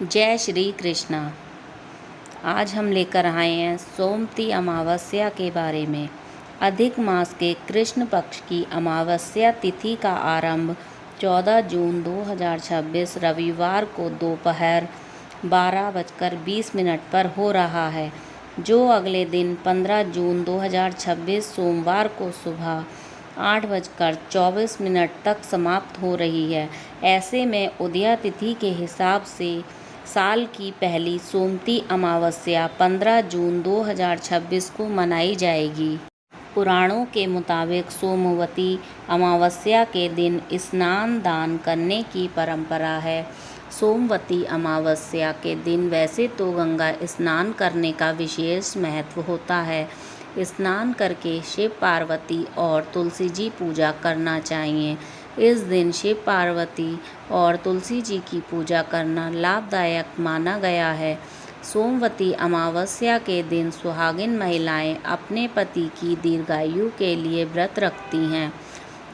जय श्री कृष्णा। आज हम लेकर आए हैं सोमवती अमावस्या के बारे में। अधिक मास के कृष्ण पक्ष की अमावस्या तिथि का आरंभ 14 जून 2026 रविवार को दोपहर 12:20 पर हो रहा है, जो अगले दिन 15 जून 2026 सोमवार को सुबह 8:24 तक समाप्त हो रही है। ऐसे में उदया तिथि के हिसाब से साल की पहली सोमवती अमावस्या 15 जून 2026 को मनाई जाएगी। पुराणों के मुताबिक सोमवती अमावस्या के दिन स्नान दान करने की परंपरा है। सोमवती अमावस्या के दिन वैसे तो गंगा स्नान करने का विशेष महत्व होता है। स्नान करके शिव पार्वती और तुलसी जी पूजा करना चाहिए। इस दिन शिव पार्वती और तुलसी जी की पूजा करना लाभदायक माना गया है। सोमवती अमावस्या के दिन सुहागिन महिलाएं अपने पति की दीर्घायु के लिए व्रत रखती हैं।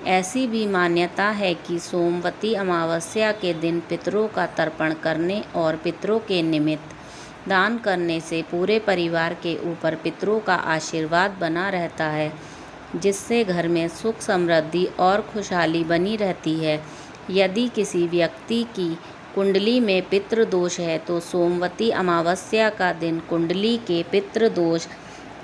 ऐसी भी मान्यता है कि सोमवती अमावस्या के दिन पितरों का तर्पण करने और पितरों के निमित्त दान करने से पूरे परिवार के ऊपर पितरों का आशीर्वाद बना रहता है, जिससे घर में सुख समृद्धि और खुशहाली बनी रहती है। यदि किसी व्यक्ति की कुंडली में पितृ दोष है तो सोमवती अमावस्या का दिन कुंडली के पितृ दोष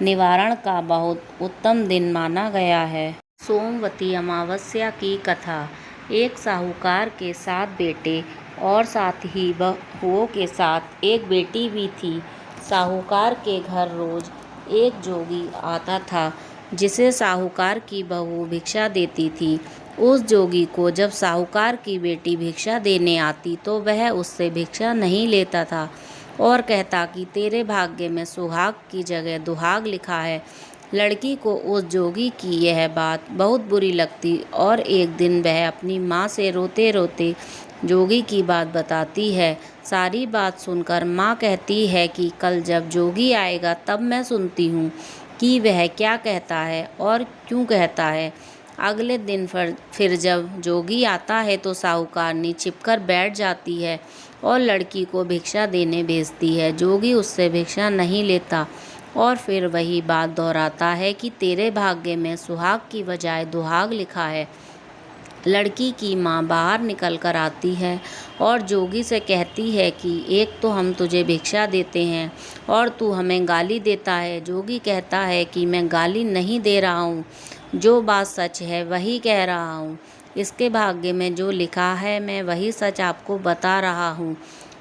निवारण का बहुत उत्तम दिन माना गया है। सोमवती अमावस्या की कथा। एक साहूकार के 7 बेटे और साथ ही बहुओं के साथ एक बेटी भी थी। साहूकार के घर रोज एक जोगी आता था, जिसे साहूकार की बहू भिक्षा देती थी। उस जोगी को जब साहूकार की बेटी भिक्षा देने आती तो वह उससे भिक्षा नहीं लेता था और कहता कि तेरे भाग्य में सुहाग की जगह दुहाग लिखा है। लड़की को उस जोगी की यह बात बहुत बुरी लगती और एक दिन वह अपनी माँ से रोते रोते जोगी की बात बताती है। सारी बात सुनकर माँ कहती है कि कल जब जोगी आएगा तब मैं सुनती हूँ कि वह क्या कहता है और क्यों कहता है। अगले दिन फिर जब जोगी आता है तो साहूकारनी छिपकर बैठ जाती है और लड़की को भिक्षा देने भेजती है। जोगी उससे भिक्षा नहीं लेता और फिर वही बात दोहराता है कि तेरे भाग्य में सुहाग की बजाय दुहाग लिखा है। लड़की की माँ बाहर निकल कर आती है और जोगी से कहती है कि एक तो हम तुझे भिक्षा देते हैं और तू हमें गाली देता है। जोगी कहता है कि मैं गाली नहीं दे रहा हूँ, जो बात सच है वही कह रहा हूँ। इसके भाग्य में जो लिखा है मैं वही सच आपको बता रहा हूँ।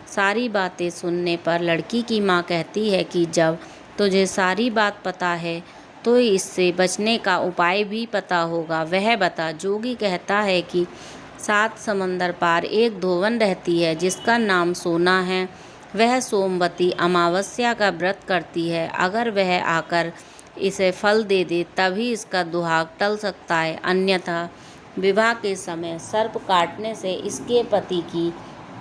सारी बातें सुनने पर लड़की की माँ कहती है कि जब तुझे सारी बात पता है तो इससे बचने का उपाय भी पता होगा, वह बता। जोगी कहता है कि 7 समंदर पार एक धोवन रहती है जिसका नाम सोना है। वह सोमवती अमावस्या का व्रत करती है। अगर वह आकर इसे फल दे दे तभी इसका दुहाग टल सकता है, अन्यथा विवाह के समय सर्प काटने से इसके पति की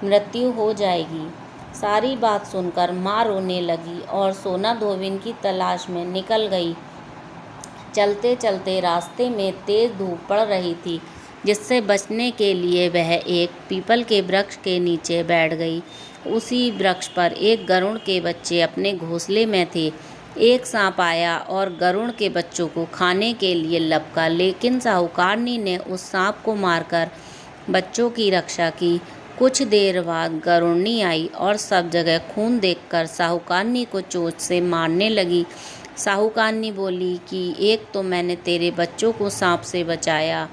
मृत्यु हो जाएगी। सारी बात सुनकर माँ रोने लगी और सोना धोबिन की तलाश में निकल गई। चलते चलते रास्ते में तेज धूप पड़ रही थी, जिससे बचने के लिए वह एक पीपल के वृक्ष के नीचे बैठ गई। उसी वृक्ष पर एक गरुड़ के बच्चे अपने घोंसले में थे। एक सांप आया और गरुड़ के बच्चों को खाने के लिए लपका, लेकिन साहूकारनी ने उस सांप को मारकर बच्चों की रक्षा की। कुछ देर बाद गरुड़नी आई और सब जगह खून देखकर साहूकारनी को चोंच से मारने लगी। साहूकारनी बोली कि एक तो मैंने तेरे बच्चों को सांप से बचाया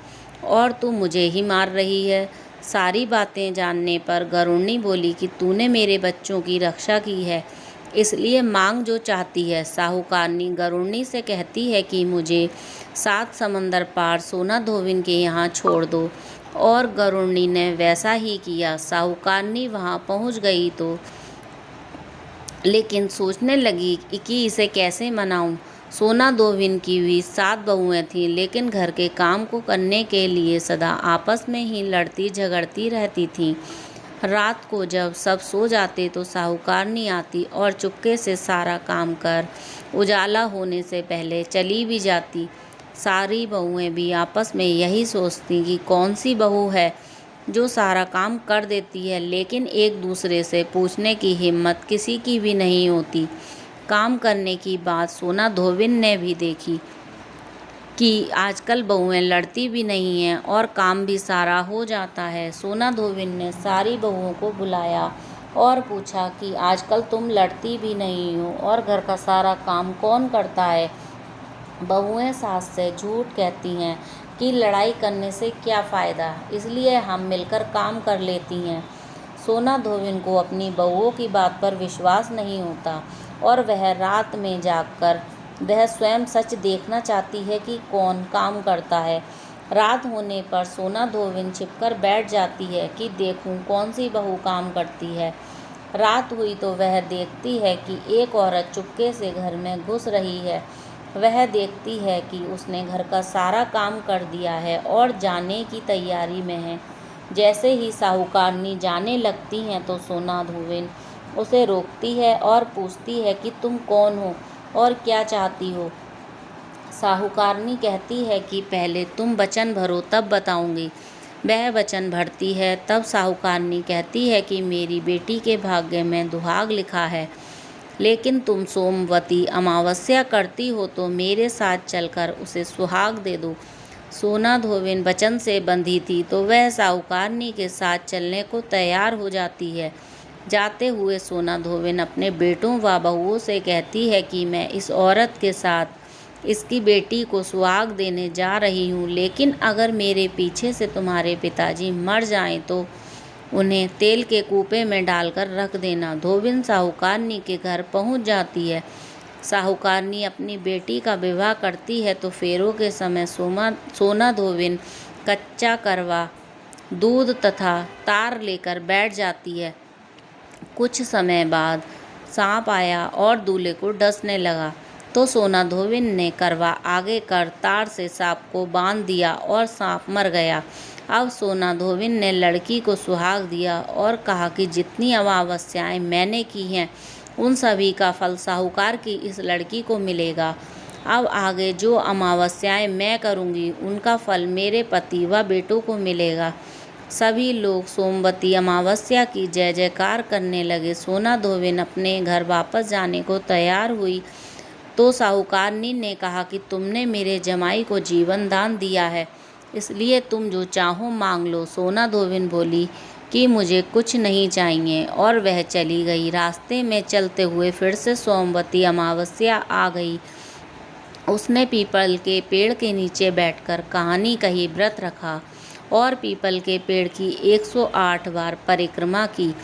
और तू मुझे ही मार रही है। सारी बातें जानने पर गरुड़नी बोली कि तूने मेरे बच्चों की रक्षा की है, इसलिए मांग जो चाहती है। साहूकारनी गरुड़नी से कहती है कि मुझे 7 समंदर पार सोना धोबिन के यहाँ छोड़ दो, और गरुड़नी ने वैसा ही किया। साहूकारनी वहाँ पहुँच गई तो लेकिन सोचने लगी कि इसे कैसे मनाऊं। सोना धोबिन की भी 7 बहुएं थीं, लेकिन घर के काम को करने के लिए सदा आपस में ही लड़ती झगड़ती रहती थीं। रात को जब सब सो जाते तो साहूकारनी आती और चुपके से सारा काम कर उजाला होने से पहले चली भी जाती। सारी बहुएं भी आपस में यही सोचती कि कौन सी बहू है जो सारा काम कर देती है, लेकिन एक दूसरे से पूछने की हिम्मत किसी की भी नहीं होती। काम करने की बात सोना धोबिन ने भी देखी कि आजकल बहुएं लड़ती भी नहीं हैं और काम भी सारा हो जाता है। सोना धोबिन ने सारी बहुओं को बुलाया और पूछा कि आजकल तुम लड़ती भी नहीं हो और घर का सारा काम कौन करता है। बहुएं सास से झूठ कहती हैं कि लड़ाई करने से क्या फ़ायदा, इसलिए हम मिलकर काम कर लेती हैं। सोना धोबिन को अपनी बहुओं की बात पर विश्वास नहीं होता और वह रात में जागकर वह स्वयं सच देखना चाहती है कि कौन काम करता है। रात होने पर सोना धोबिन छिपकर बैठ जाती है कि देखूं कौन सी बहू काम करती है। रात हुई तो वह देखती है कि एक औरत चुपके से घर में घुस रही है। वह देखती है कि उसने घर का सारा काम कर दिया है और जाने की तैयारी में है। जैसे ही साहूकारनी जाने लगती हैं तो सोना धोबिन उसे रोकती है और पूछती है कि तुम कौन हो और क्या चाहती हो। साहूकारनी कहती है कि पहले तुम वचन भरो तब बताऊंगी। वह वचन भरती है। तब साहूकारनी कहती है कि मेरी बेटी के भाग्य में दुहाग लिखा है, लेकिन तुम सोमवती अमावस्या करती हो तो मेरे साथ चलकर उसे सुहाग दे दो। सोना धोबिन वचन से बंधी थी तो वह साहूकारनी के साथ चलने को तैयार हो जाती है। जाते हुए सोना धोबिन अपने बेटों व बहुओं से कहती है कि मैं इस औरत के साथ इसकी बेटी को सुहाग देने जा रही हूँ, लेकिन अगर मेरे पीछे से तुम्हारे पिताजी मर जाएं तो उन्हें तेल के कूपे में डालकर रख देना। धोबिन साहूकारनी के घर पहुँच जाती है। साहूकारनी अपनी बेटी का विवाह करती है तो फेरों के समय सोना धोबिन कच्चा करवा, दूध तथा तार लेकर बैठ जाती है। कुछ समय बाद सांप आया और दूल्हे को डसने लगा तो सोना धोबिन ने करवा आगे कर तार से सांप को बांध दिया और सांप मर गया। अब सोना धोबिन ने लड़की को सुहाग दिया और कहा कि जितनी अमावस्याएं मैंने की हैं उन सभी का फल साहूकार की इस लड़की को मिलेगा। अब आगे जो अमावस्याएं मैं करूंगी उनका फल मेरे पति व बेटों को मिलेगा। सभी लोग सोमवती अमावस्या की जय जयकार करने लगे। सोना धोबिन अपने घर वापस जाने को तैयार हुई तो साहूकारनी ने कहा कि तुमने मेरे जमाई को जीवन दान दिया है, इसलिए तुम जो चाहो मांग लो। सोना धोबिन बोली कि मुझे कुछ नहीं चाहिए और वह चली गई। रास्ते में चलते हुए फिर से सोमवती अमावस्या आ गई। उसने पीपल के पेड़ के नीचे बैठकर कहानी कही, व्रत रखा और पीपल के पेड़ की 108 बार परिक्रमा की।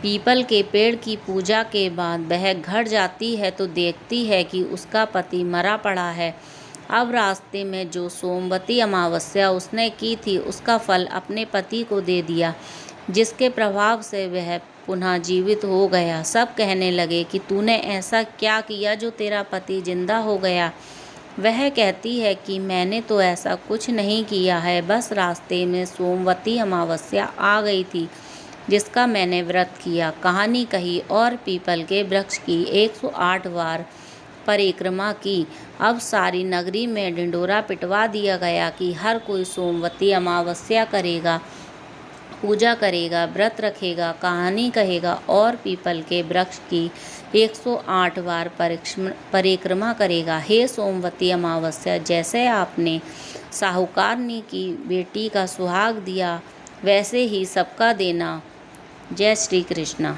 पीपल के पेड़ की पूजा के बाद वह घर जाती है तो देखती है कि उसका पति मरा पड़ा है। अब रास्ते में जो सोमवती अमावस्या उसने की थी उसका फल अपने पति को दे दिया, जिसके प्रभाव से वह पुनः जीवित हो गया। सब कहने लगे कि तूने ऐसा क्या किया जो तेरा पति जिंदा हो गया। वह कहती है कि मैंने तो ऐसा कुछ नहीं किया है, बस रास्ते में सोमवती अमावस्या आ गई थी जिसका मैंने व्रत किया, कहानी कही और पीपल के वृक्ष की 108 बार परिक्रमा की। अब सारी नगरी में ढिंढोरा पिटवा दिया गया कि हर कोई सोमवती अमावस्या करेगा, पूजा करेगा, व्रत रखेगा, कहानी कहेगा और पीपल के वृक्ष की 108 बार परिक्रमा करेगा। हे सोमवती अमावस्या, जैसे आपने साहूकारनी की बेटी का सुहाग दिया वैसे ही सबका देना। जय श्री कृष्णा।